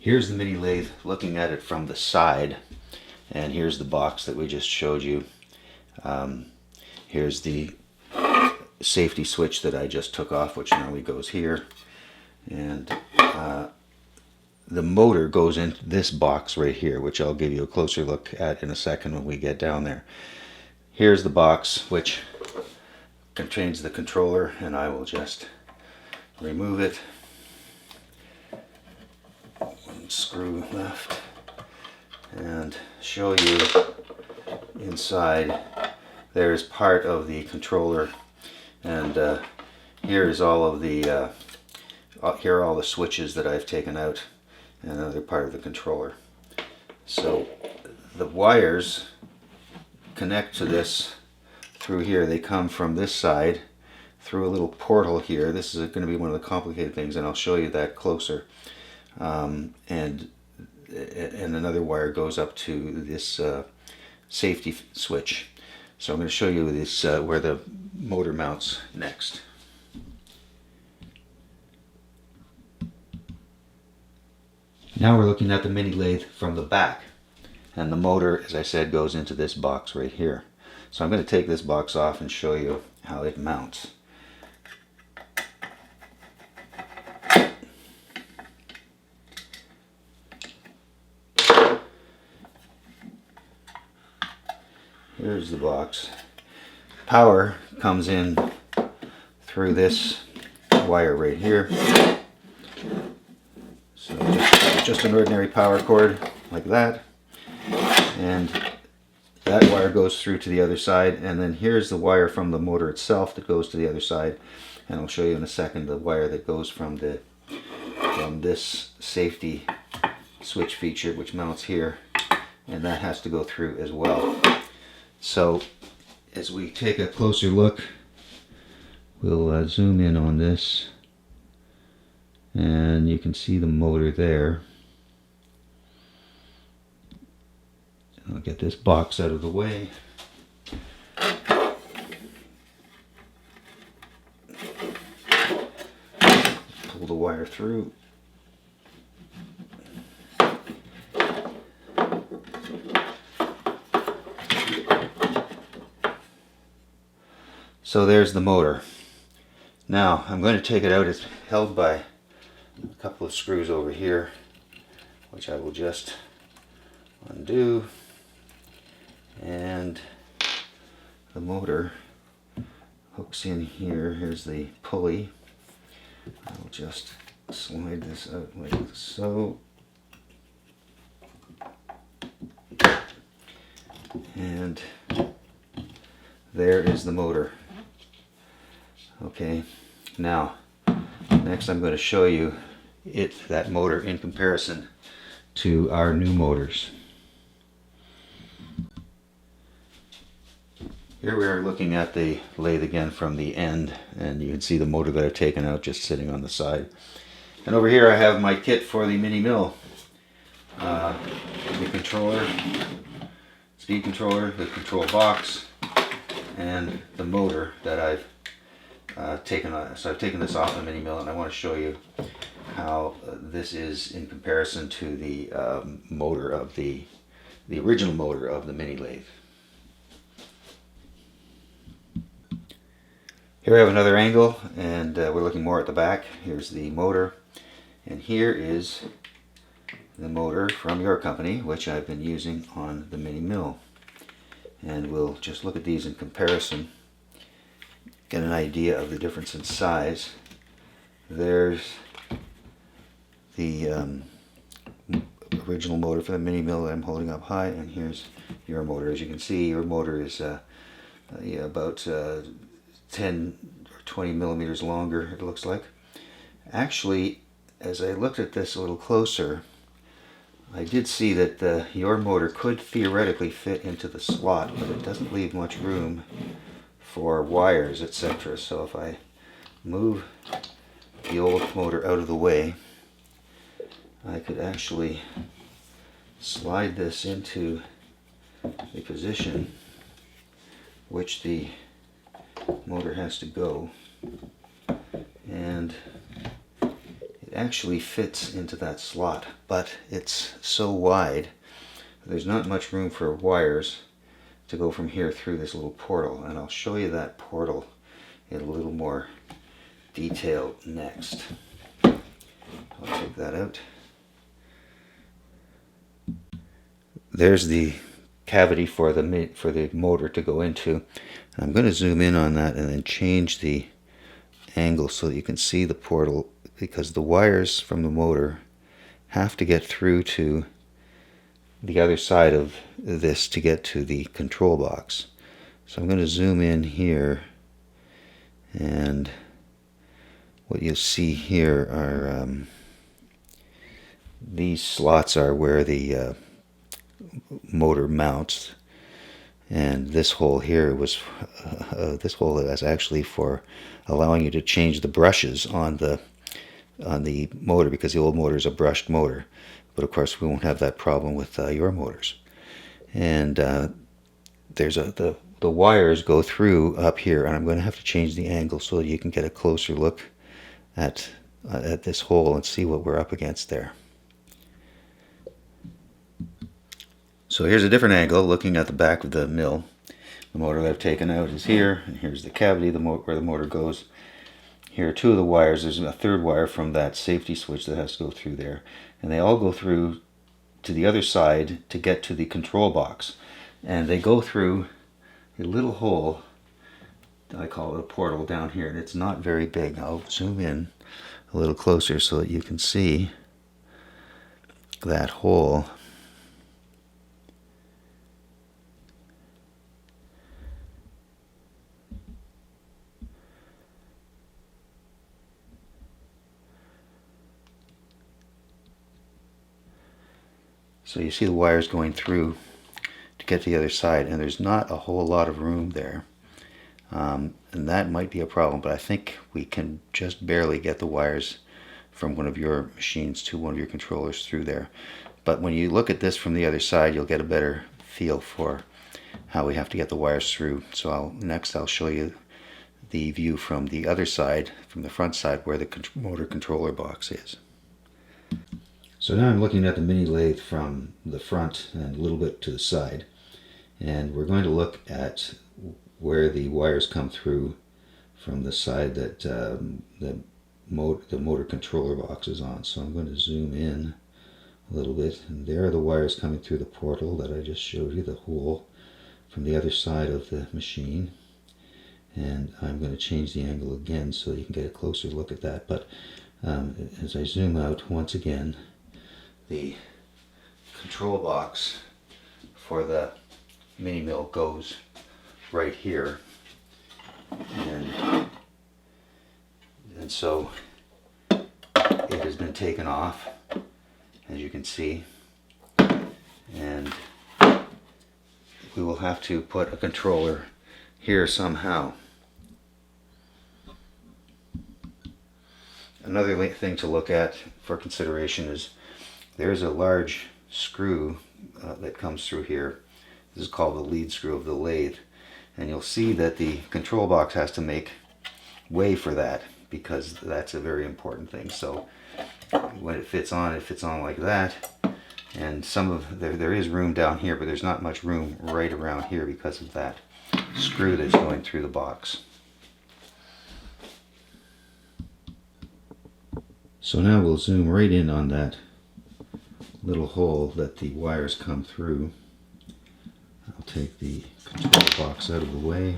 Here's the mini lathe looking at it from the side, and here's the box that we just showed you. Here's the safety switch that I just took off, which normally goes here, and the motor goes into this box right here, which I'll give you a closer look at in a second when we get down there. Here's the box which contains the controller, and I will just remove it. One screw left, and show you inside. There's part of the controller, and here is all of the here are all the switches that I've taken out, and another part of the controller. So the wires connect to this through here. They come from this side through a little portal here. This is going to be one of the complicated things, and I'll show you that closer. And another wire goes up to this safety switch. So I'm going to show you this where the motor mounts next. Now we're looking at the mini lathe from the back, and the motor, as I said, goes into this box right here. So I'm going to take this box off and show you how it mounts. Here's the box. Power comes in through this wire right here. So just an ordinary power cord like that, and that wire goes through to the other side, and then here's the wire from the motor itself that goes to the other side, and I'll show you in a second the wire that goes from this safety switch feature, which mounts here, and that has to go through as well. So as we take a closer look, we'll zoom in on this, and you can see the motor there. I'll get this box out of the way. Pull the wire through. So there's the motor. Now I'm going to take it out. It's held by a couple of screws over here, which I will just undo, and the motor hooks in here. Here's the pulley. I'll just slide this out like so, and there is the motor. Okay, now next I'm going to show you that motor in comparison to our new motors. Here we are looking at the lathe again from the end, and you can see the motor that I've taken out just sitting on the side. And over here I have my kit for the mini mill. The controller, speed controller, the control box, and the motor that I've taken on. So I've taken this off the mini mill, and I want to show you how this is in comparison to the motor of the original motor of the mini lathe. Here we have another angle, and we're looking more at the back. Here's the motor, and here is the motor from your company, which I've been using on the mini mill. And we'll just look at these in comparison, get an idea of the difference in size. There's the original motor for the mini mill that I'm holding up high, and here's your motor. As you can see, your motor is about 10 or 20 millimeters longer, it looks like. Actually, as I looked at this a little closer, I did see that your motor could theoretically fit into the slot, but it doesn't leave much room for wires, etc. So if I move the old motor out of the way, I could actually slide this into a position which the motor has to go, and it actually fits into that slot, but it's so wide there's not much room for wires to go from here through this little portal, and I'll show you that portal in a little more detail next. I'll take that out. There's the cavity for the motor to go into. I'm going to zoom in on that and then change the angle so that you can see the portal, because the wires from the motor have to get through to the other side of this to get to the control box. So I'm going to zoom in here, and what you'll see here are these slots are where the motor mounts, and this hole here was this hole is actually for allowing you to change the brushes on the motor, because the old motor is a brushed motor, but of course we won't have that problem with your motors. And there's the wires go through up here, and I'm going to have to change the angle so that you can get a closer look at this hole and see what we're up against there. So here's a different angle looking at the back of the mill. The motor that I've taken out is here, and here's the cavity where the motor goes. Here are two of the wires. There's a third wire from that safety switch that has to go through there, and they all go through to the other side to get to the control box, and they go through a little hole, I call it a portal, down here, and it's not very big. I'll zoom in a little closer so that you can see that hole. So you see the wires going through to get to the other side, and there's not a whole lot of room there. And that might be a problem, but I think we can just barely get the wires from one of your machines to one of your controllers through there. But when you look at this from the other side, you'll get a better feel for how we have to get the wires through. So next I'll show you the view from the other side, from the front side, where the motor controller box is. So now I'm looking at the mini lathe from the front and a little bit to the side, and we're going to look at where the wires come through from the side that the motor controller box is on. So I'm going to zoom in a little bit, and there are the wires coming through the portal that I just showed you, the hole from the other side of the machine. And I'm going to change the angle again so you can get a closer look at that. But as I zoom out once again, the control box for the mini mill goes right here, and so it has been taken off, as you can see, and we will have to put a controller here somehow. Another thing to look at for consideration is there's a large screw that comes through here. This is called the lead screw of the lathe, and you'll see that the control box has to make way for that, because that's a very important thing. So when it fits on like that, and there is room down here, but there's not much room right around here because of that screw that's going through the box. So now we'll zoom right in on that little hole that the wires come through. I'll take the control box out of the way.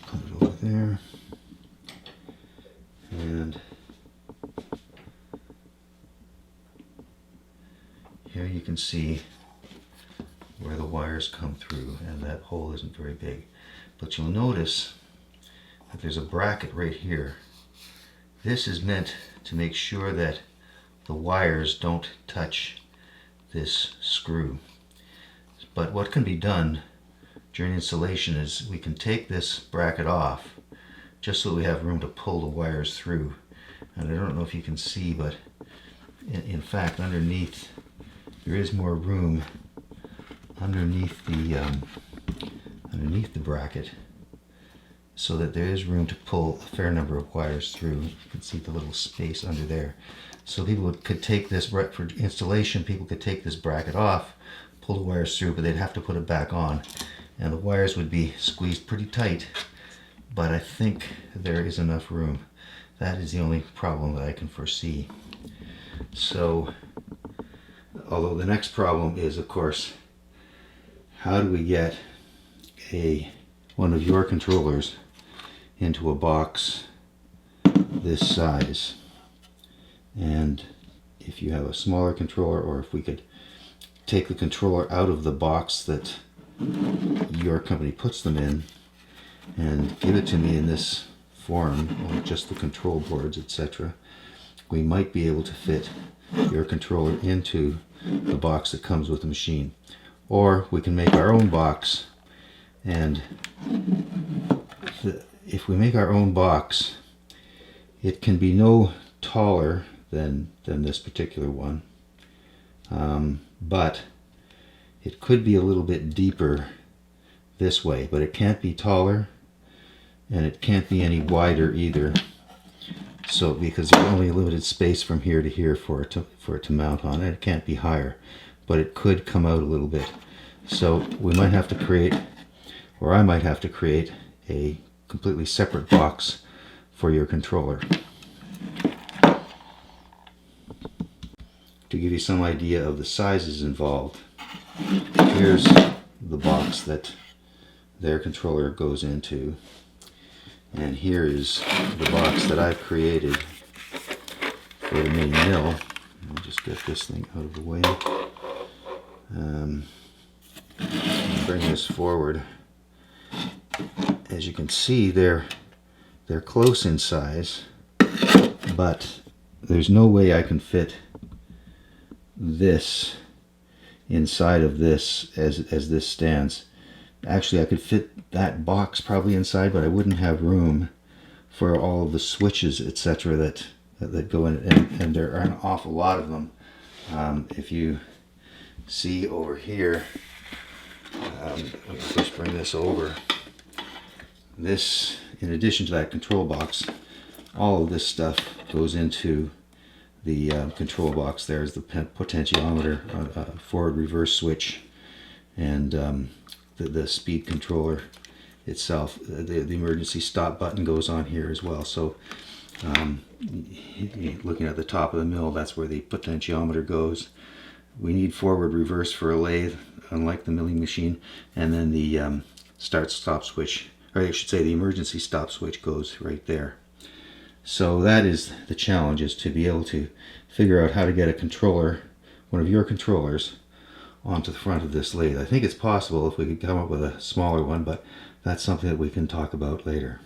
Put it over there. And here you can see where the wires come through, and that hole isn't very big. But you'll notice that there's a bracket right here. This is meant to make sure that the wires don't touch this screw. But what can be done during installation is we can take this bracket off just so we have room to pull the wires through. And I don't know if you can see, but in fact underneath there is more room underneath the bracket, so that there is room to pull a fair number of wires through. You can see the little space under there. So people could take this, for installation, people could take this bracket off, pull the wires through, but they'd have to put it back on. And the wires would be squeezed pretty tight, but I think there is enough room. That is the only problem that I can foresee. So, although the next problem is, of course, how do we get one of your controllers into a box this size? And if you have a smaller controller, or if we could take the controller out of the box that your company puts them in and give it to me in this form, or just the control boards, etc., we might be able to fit your controller into the box that comes with the machine. Or we can make our own box, and if we make our own box, it can be no taller than this particular one, but it could be a little bit deeper this way, but it can't be taller and it can't be any wider either. So because there's only a limited space from here to here for it to mount on, and it can't be higher, but it could come out a little bit. So we might have to create, or I might have to create, a completely separate box for your controller. To give you some idea of the sizes involved, here's the box that their controller goes into, and here is the box that I've created for the mini mill. I'll just get this thing out of the way. Bring this forward. As you can see, they're close in size, but there's no way I can fit this inside of this as this stands. Actually, I could fit that box probably inside, but I wouldn't have room for all of the switches, etc., that go in, and there are an awful lot of them. If you see over here, let me just bring this over. This, in addition to that control box, all of this stuff goes into the control box. There's the potentiometer, forward reverse switch, and the speed controller itself. The emergency stop button goes on here as well. So looking at the top of the mill, that's where the potentiometer goes. We need forward reverse for a lathe, unlike the milling machine, and then the start stop switch, or I should say the emergency stop switch, goes right there. So that is the challenge, is to be able to figure out how to get a controller, one of your controllers, onto the front of this lathe. I think it's possible if we could come up with a smaller one, but that's something that we can talk about later.